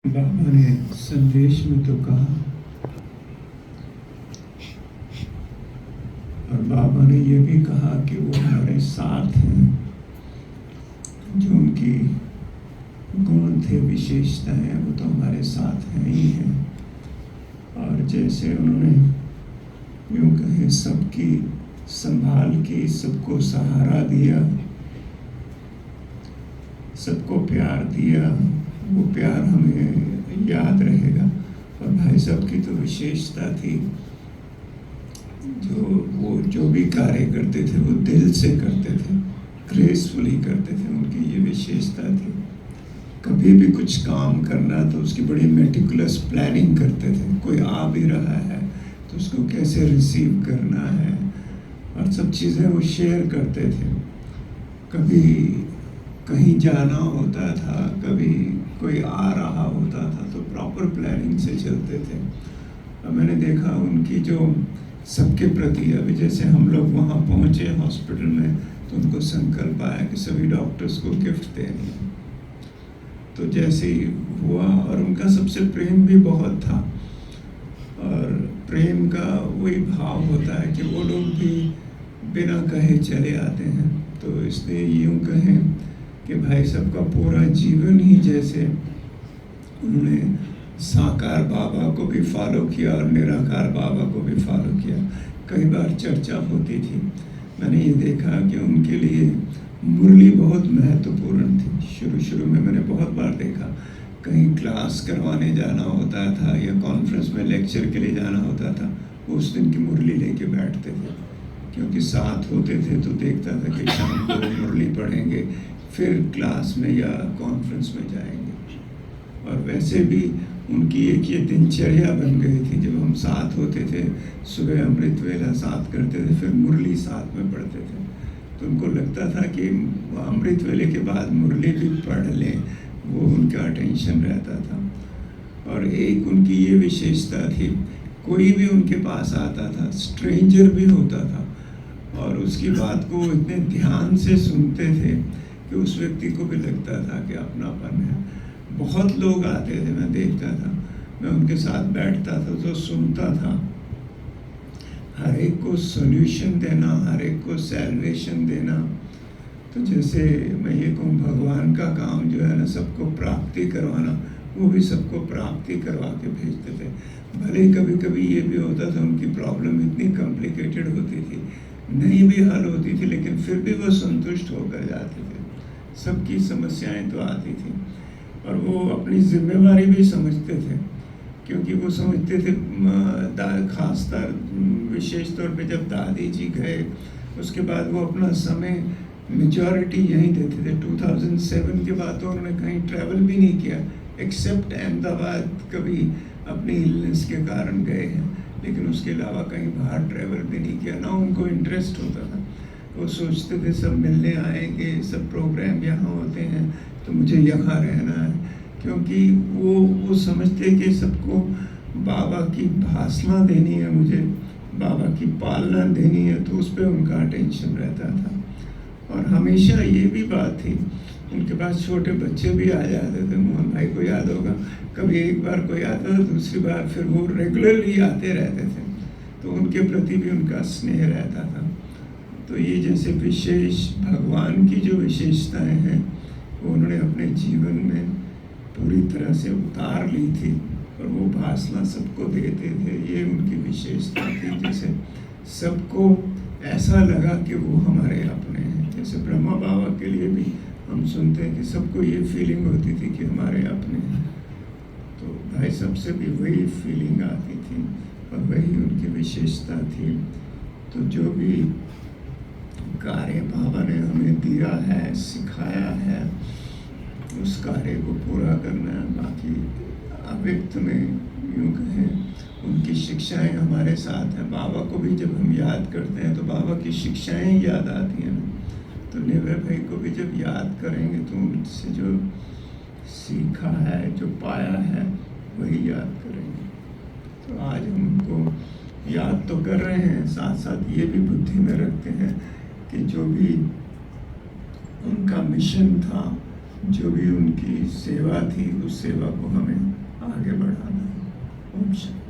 बाबा ने संदेश में तो कहा, और बाबा ने ये भी कहा कि वो हमारे साथ हैं। जो उनकी गुण थे, विशेषताएं, वो तो हमारे साथ हैं ही हैं। और जैसे उन्होंने यूं कहे सबकी संभाल की, सबको सहारा दिया, सबको प्यार दिया, वो प्यार हमें याद रहेगा। और भाई साहब की तो विशेषता थी, वो जो भी कार्य करते थे वो दिल से करते थे, ग्रेसफुली करते थे। उनकी ये विशेषता थी। कभी भी कुछ काम करना तो उसकी बड़ी मेटिकुलस प्लानिंग करते थे। कोई आ भी रहा है तो उसको कैसे रिसीव करना है, और सब चीज़ें वो शेयर करते थे। कभी कहीं जाना होता था, कभी कोई आ रहा होता था, तो प्रॉपर प्लानिंग से चलते थे। और मैंने देखा उनकी जो सबके प्रति, अभी जैसे हम लोग वहाँ पहुँचे हॉस्पिटल में, तो उनको संकल्प आया कि सभी डॉक्टर्स को गिफ्ट देनी है। तो जैसे ही हुआ, और उनका सबसे प्रेम भी बहुत था, और प्रेम का वही भाव होता है कि वो लोग भी बिना कहे चले आते हैं। तो इसलिए यूँ कहें कि भाई साहब का पूरा जीवन ही जैसे उन्होंने साकार बाबा को भी फॉलो किया और निराकार बाबा को भी फॉलो किया। कई बार चर्चा होती थी, मैंने ये देखा कि उनके लिए मुरली बहुत महत्वपूर्ण थी। शुरू में मैंने बहुत बार देखा, कहीं क्लास करवाने जाना होता था या कॉन्फ्रेंस में लेक्चर के लिए जाना होता था, वो उस दिन की मुरली लेके बैठते थे, क्योंकि साथ होते थे तो देखता था कि शाम को मुरली पढ़ेंगे, फिर क्लास में या कॉन्फ्रेंस में जाएंगे। और वैसे भी उनकी एक ये दिनचर्या बन गई थी, जब हम साथ होते थे, सुबह अमृत वेला साथ करते थे, फिर मुरली साथ में पढ़ते थे। तो उनको लगता था कि अमृत वेले के बाद मुरली भी पढ़ लें, वो उनका अटेंशन रहता था। और एक उनकी ये विशेषता थी, कोई भी उनके पास आता था, स्ट्रेंजर भी होता था, और उसकी बात को इतने ध्यान से सुनते थे कि उस व्यक्ति को भी लगता था कि अपनापन है। बहुत लोग आते थे, मैं देखता था, मैं उनके साथ बैठता था तो सुनता था। हर एक को सॉल्यूशन देना, हर एक को सैल्वेशन देना। तो जैसे मैं ये कहूँ, भगवान का काम जो है ना, सबको प्राप्ति करवाना, वो भी सबको प्राप्ति करवा के भेजते थे। भले कभी कभी ये भी होता था, उनकी प्रॉब्लम इतनी कॉम्प्लिकेटेड होती थी, नहीं भी हल होती थी, लेकिन फिर भी वो संतुष्ट होकर जाते थे। सबकी समस्याएं तो आती थी, और वो अपनी जिम्मेवारी भी समझते थे, क्योंकि वो समझते थे, खासतर विशेष तौर पे जब दादी जी गए, उसके बाद वो अपना समय मेजॉरिटी यहीं देते थे। 2007 के बाद तो उन्होंने कहीं ट्रैवल भी नहीं किया, एक्सेप्ट अहमदाबाद कभी अपनी इलनेस के कारण गए हैं, लेकिन उसके अलावा कहीं बाहर ट्रैवल भी नहीं किया, ना उनको इंटरेस्ट होता था। वो सोचते थे सब मिलने आएंगे, सब प्रोग्राम यहाँ होते हैं, तो मुझे यहाँ रहना है, क्योंकि वो समझते कि सबको बाबा की भाषणा देनी है, मुझे बाबा की पालना देनी है, तो उस पर उनका अटेंशन रहता था। और हमेशा ये भी बात थी, उनके पास छोटे बच्चे भी आ जाते थे, मोहन भाई को याद होगा, कभी एक बार कोई आता था, दूसरी बार फिर वो रेगुलरली आते रहते थे, तो उनके प्रति भी उनका स्नेह रहता था। तो ये जैसे विशेष भगवान की जो विशेषताएं हैं, वो उन्होंने अपने जीवन में पूरी तरह से उतार ली थी, और वो भाषणा सबको देते थे। ये उनकी विशेषता थी, जैसे सबको ऐसा लगा कि वो हमारे अपने हैं। जैसे ब्रह्मा बाबा के लिए भी हम सुनते हैं कि सबको ये फीलिंग होती थी कि हमारे अपने हैं, तो भाई सबसे भी वही फीलिंग आती थी, और वही उनकी विशेषता थी। तो जो भी कार्य बाबा ने हमें दिया है, सिखाया है, उस कार्य को पूरा करना है। बाकी अव्यक्त में यूँ कहें, उनकी शिक्षाएं हमारे साथ हैं। बाबा को भी जब हम याद करते हैं तो बाबा की शिक्षाएं याद आती हैं। तो निर्भय भाई को भी जब याद करेंगे तो उनसे जो सीखा है, जो पाया है, वही याद करेंगे। तो आज हम उनको याद तो कर रहे हैं, साथ साथ ये भी बुद्धि में रखते हैं कि जो भी उनका मिशन था, जो भी उनकी सेवा थी, उस सेवा को हमें आगे बढ़ाना है। ओम शांति।